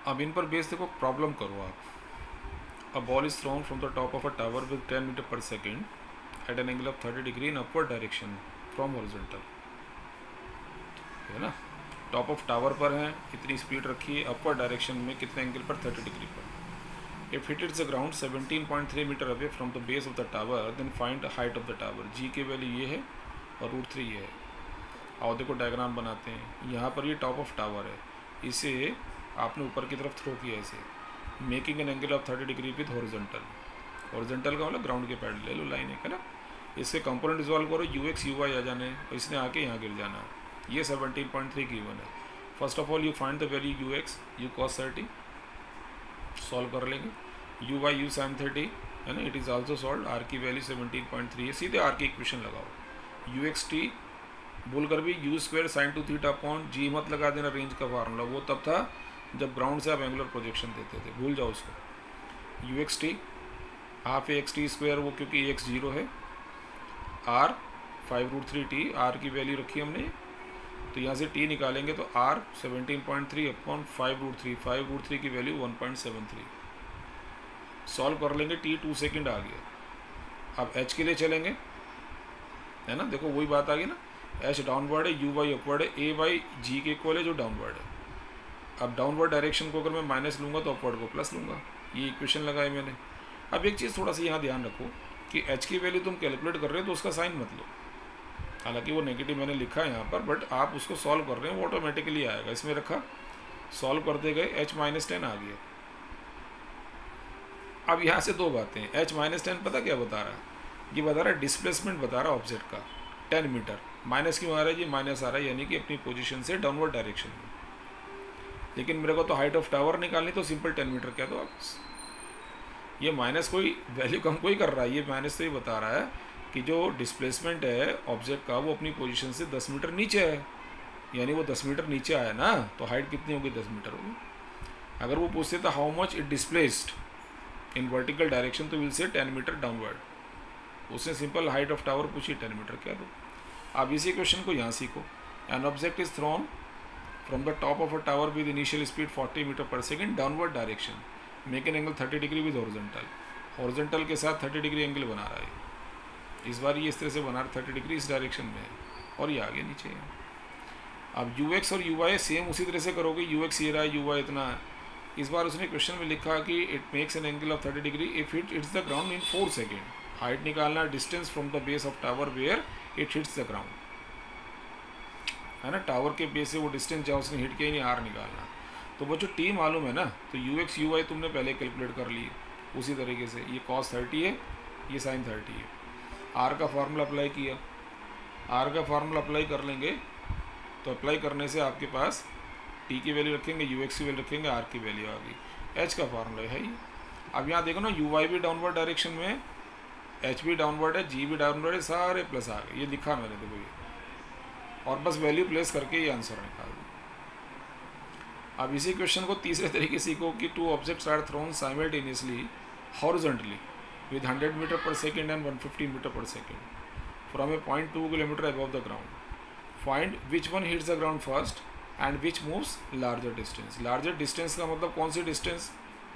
अब इन पर बेस देखो, प्रॉब्लम करो आप। A ball is thrown from the top of a tower with 10 metre per second at an angle of 30 degree in upward direction from horizontal, है ना। Top of tower पर है, इतनी स्पीड रखी है, अपवर्ड डायरेक्शन में कितने एंगल पर, 30 डिग्री पर। If hit it's the ground 17.3 metre away from the base of the tower then find height of the tower. G की वैल्यू ये है और √3 ये है। और देखो डायग्राम बनाते हैं, यहाँ पर ये टॉप ऑफ टावर है, इसे आपने ऊपर की तरफ थ्रो किया ऐसे, making an angle of 30 degree with horizontal. Horizontal का मतलब ग्राउंड के पैड ले लो, लाइन है ना। इसके कंपोनेंट डिजॉल्व करो, UX UY आ जाने, और इसने आके यहाँ गिर जाना। ये 17.3 की वन है। First of all you find the value UX, U cos 30 solve कर लेंगे, UY U sin 30 है ना, it is also solve. R की वैल्यू 17.3 है, सीधे R की इक्वेशन लगाओ। UXT बोल कर भी U² sin 2θ अपॉन G मत लगा देना, रेंज का फार्मूला वो तब था जब ग्राउंड से आप एंगुलर प्रोजेक्शन देते थे, भूल जाओ उसको। UXT हाफ AXT² वो क्योंकि AX 0 है, R 5√3T, R की वैल्यू रखी हमने, तो यहाँ से T निकालेंगे तो R 17.3 अपॉन 5√3, 5√3 की वैल्यू 1.73। सॉल्व कर लेंगे, T 2 सेकेंड आ गया। अब H के लिए चलेंगे, है ना, देखो वही बात आ गई ना, H डाउनवर्ड है, UY अपवर्ड है, AY G के इक्वल है जो डाउनवर्ड है। अब डाउनवर्ड डायरेक्शन को अगर मैं माइनस लूँगा तो अपवर्ड को प्लस लूँगा, ये इक्वेशन लगाई मैंने। अब एक चीज़ थोड़ा सा यहाँ ध्यान रखो कि H की वैल्यू तुम कैलकुलेट कर रहे हो तो उसका साइन मत लो, हालांकि वो नेगेटिव मैंने लिखा है यहाँ पर, बट आप उसको सॉल्व कर रहे हैं वो ऑटोमेटिकली आएगा। इसमें रखा, सॉल्व करते गए, H-10 आ गया। अब यहाँ से दो बातें, H-10 पता क्या बता रहा है, ये बता रहा है डिस्प्लेसमेंट बता रहा है ऑब्जेक्ट का 10 मीटर। माइनस क्यों आ रहा है, ये माइनस आ रहा है यानी कि अपनी पोजीशन से डाउनवर्ड डायरेक्शन में। लेकिन मेरे को तो हाइट ऑफ टावर निकालनी, तो सिंपल 10 मीटर कह दो आप। ये माइनस कोई वैल्यू कम कोई कर रहा है, ये माइनस तो ये बता रहा है कि जो डिस्प्लेसमेंट है ऑब्जेक्ट का वो अपनी पोजीशन से 10 मीटर नीचे है, यानी वो 10 मीटर नीचे आया ना, तो हाइट कितनी होगी, 10 मीटर होगी। अगर वो पूछते तो how much it displaced in vertical direction, तो विल से 10 मीटर डाउनवर्ड। उसने सिंपल हाइट ऑफ टावर पूछी, 10 मीटर क्या दो। अब इसी क्वेश्चन को यहाँ सीखो। An object is thrown from the top of a tower with initial speed 40 metre per second downward direction, make an angle 30 degree with horizontal. Horizontal के साथ 30 डिग्री एंगल बना रहा है, इस बार ये इस तरह से बना रहा, 30 डिग्री इस डायरेक्शन में है और ये आगे नीचे है। अब UX और UY सेम उसी तरह से करोगे, UX ये रहा है, UY इतना है। इस बार उसने क्वेश्चन में लिखा कि it makes an angle of 30 degree if it hits the ground in 4 second. Height निकालना, distance from the base of tower where it hits the ground, है ना, टावर के बेस से वो डिस्टेंस जहाँ उसने हिट किया ही नहीं, R निकालना। तो वो जो T मालूम है ना, तो UX UY तुमने पहले कैलकुलेट कर ली उसी तरीके से। ये cos 30 है, ये sin 30 है। R का फार्मूला अप्लाई किया, R का फार्मूला अप्लाई कर लेंगे, तो अप्लाई करने से आपके पास T की वैल्यू रखेंगे, UX की वैल्यू रखेंगे, R की वैल्यू आ गई। H का फार्मूला है ही। अब यहाँ देखो ना, UY भी डाउनवर्ड डायरेक्शन में, H भी डाउनवर्ड है, G भी डाउनवर्ड है, सारे प्लस आ गए, ये लिखा मैंने, देखो ये, और बस वैल्यू प्लेस करके ये आंसर निकाल दो। अब इसी क्वेश्चन को तीसरे तरीके सीखो कि 2 objects are thrown simultaneously horizontally with 100 meter per second and 150 meter per second from a point 2 kilometer above the ground. Find which one hits the ground first and which moves larger distance. Larger distance का मतलब कौन सी distance,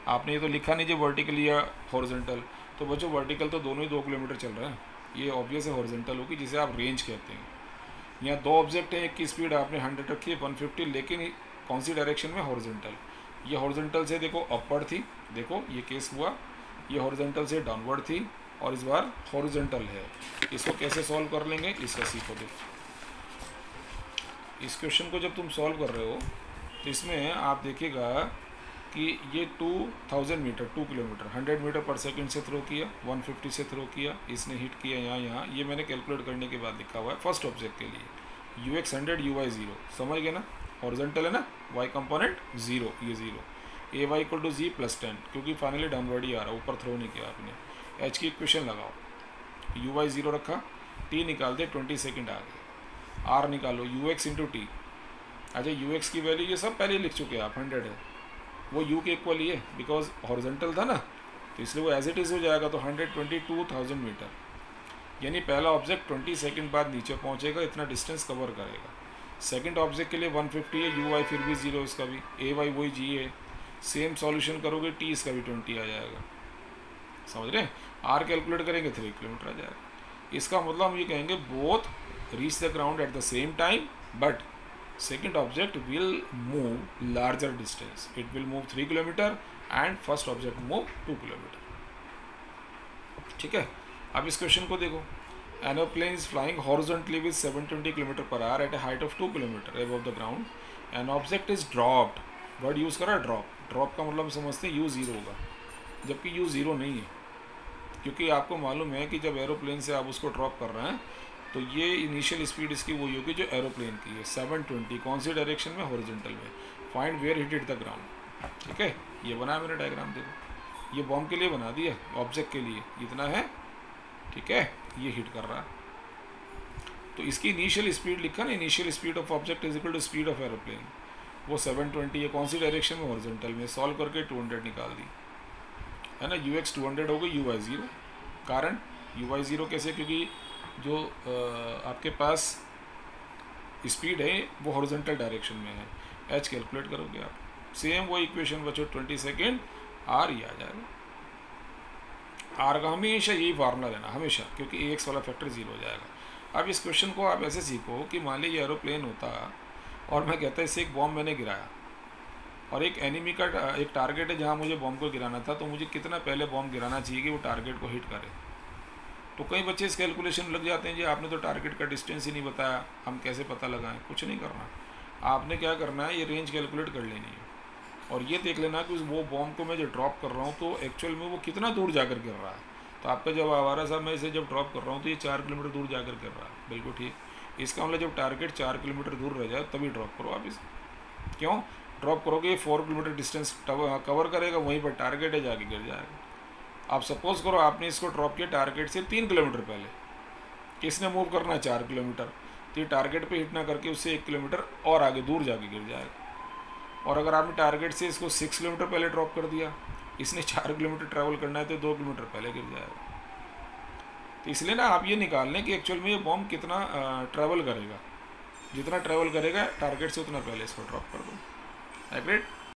आपने ये तो लिखा नहीं जो vertical या हॉरिजॉन्टल, तो बच्चों वर्टिकल तो दोनों ही 2 किलोमीटर चल रहे हैं, ये ऑब्वियस है हॉरिजॉन्टल होगी, जिसे आप रेंज कहते हैं। यहाँ 2 ऑब्जेक्ट हैं, एक की स्पीड आपने 100 रखी है, 150, लेकिन कौन सी डायरेक्शन में, हॉरिजॉन्टल। ये हॉरिजॉन्टल से देखो अपवर्ड थी, देखो ये केस हुआ, ये हॉरिजॉन्टल से डाउनवर्ड थी और इस बार हॉरिजॉन्टल है। इसको कैसे सॉल्व कर लेंगे, इसका सीखो। देखो इस क्वेश्चन को जब तुम सॉल्व कर रहे हो तो इसमें आप देखिएगा कि ये 2000 मीटर 2 किलोमीटर 100 मीटर पर सेकंड से थ्रो किया, 150 से थ्रो किया, इसने हिट किया यहाँ, ये मैंने कैलकुलेट करने के बाद लिखा हुआ है फर्स्ट ऑब्जेक्ट के लिए। UX 100 UY 0, समझ गए ना, हॉरिजॉन्टल है ना, Y कंपोनेंट 0, ये 0, AY इक्वल टू G + 10, क्योंकि फाइनली डाउनवर्ड ही आ रहा है, ऊपर थ्रो नहीं किया आपने। H की इक्वेशन लगाओ, UY 0 रखा, T निकालते 20 सेकेंड आ गए, R निकालो, UX इंटू T। अच्छा UX की वैल्यू ये सब पहले लिख चुके हैं आप, 100 है, वो U के इक्वल ही है, बिकॉज हॉरिजॉन्टल था ना, तो इसलिए वो एज इट इज़ हो जाएगा, तो 122,000 मीटर, यानी पहला ऑब्जेक्ट 20 सेकेंड बाद नीचे पहुँचेगा, इतना डिस्टेंस कवर करेगा। सेकेंड ऑब्जेक्ट के लिए 150 है, UY फिर भी 0 इसका भी, AY वही G है, सेम सॉल्यूशन करोगे टी इसका भी 20 आ जाएगा, समझ रहे हैं। आर कैलकुलेट करेंगे 3 किलोमीटर आ जाएगा। इसका मतलब हम ये कहेंगे both reach the ground at the same time but second object will move larger distance. It will move 3 kilometer and first object move 2 kilometer. ठीक है, अब इस क्वेश्चन को देखो। An airplane is flying horizontally with 720 km per hour at a height of 2 km above the ground. An object is dropped. Word use करा drop. Drop का मतलब हम समझते हैं u0 होगा, जबकि u0 नहीं है, क्योंकि आपको मालूम है कि जब एरोप्लेन से आप उसको ड्रॉप कर रहे हैं तो ये इनिशियल स्पीड इसकी वही होगी जो एरोप्लेन की है, 720। कौन सी डायरेक्शन में? हॉरिजॉन्टल में। Find where hit it the ground. ठीक है, ये बना मैंने डायग्राम, देखो ये बॉम्ब के लिए बना दिया, ऑब्जेक्ट के लिए इतना है, ठीक है, ये हिट कर रहा है। तो इसकी इनिशियल स्पीड लिखा ना, initial speed of object is equal to speed of aeroplane, वो 720 है। कौन सी डायरेक्शन में? हॉरिजॉन्टल में। सॉल्व करके 200 निकाल दी, है ना। ux 200 हो गई uy0। कारण uy0 कैसे? क्योंकि जो आपके पास स्पीड है वो हॉरिजॉन्टल डायरेक्शन में है। h कैलकुलेट करोगे आप, सेम वो इक्वेशन बचो 20 सेकेंड, r ही आ जाएगा। r का हमेशा यही फार्मूला लेना, हमेशा, क्योंकि ax वाला फैक्टर 0 हो जाएगा। अब इस क्वेश्चन को आप ऐसे सीखो कि मान लीजिए एरोप्लेन होता और मैं कहता इससे एक बॉम्ब मैंने गिराया और एक एनिमी का एक टारगेट है जहाँ मुझे बॉम्ब को गिराना था, तो मुझे कितना पहले बॉम्ब गिराना चाहिए कि वो टारगेट को हिट करे। तो कई बच्चे इस कैलकुलेशन लग जाते हैं, जी आपने तो टारगेट का डिस्टेंस ही नहीं बताया, हम कैसे पता लगाएं। कुछ नहीं करना, आपने क्या करना है, ये रेंज कैलकुलेट कर लेनी है और ये देख लेना कि वो बॉम्ब को मैं जो ड्रॉप कर रहा हूँ तो एक्चुअल में वो कितना दूर जाकर गिर रहा है। तो आपका जवाब आ रहा साहब, मैं इसे जब ड्रॉप कर रहा हूँ तो ये 4 किलोमीटर दूर जाकर गिर रहा है। बिल्कुल ठीक। इसका मतलब जब टारगेट 4 किलोमीटर दूर रह जाए तभी ड्रॉप करो आप इसे। क्यों ड्रॉप करोगे? 4 किलोमीटर डिस्टेंस कवर करेगा, वहीं पर टारगेट है, जाके गिर जाएगा। आप सपोज करो आपने इसको ड्रॉप किया टारगेट से 3 किलोमीटर पहले, किसने मूव करना है? 4 किलोमीटर, तो ये टारगेट पे हिट ना करके उससे 1 किलोमीटर और आगे दूर जाके गिर जाएगा। और अगर आपने टारगेट से इसको 6 किलोमीटर पहले ड्रॉप कर दिया, इसने 4 किलोमीटर ट्रैवल करना है तो 2 किलोमीटर पहले गिर जाएगा। तो इसलिए ना आप ये निकाल लें कि एक्चुअल में ये बॉम्ब कितना ट्रैवल करेगा, जितना ट्रैवल करेगा टारगेट से उतना पहले इसको ड्रॉप कर दो। एग्रीड?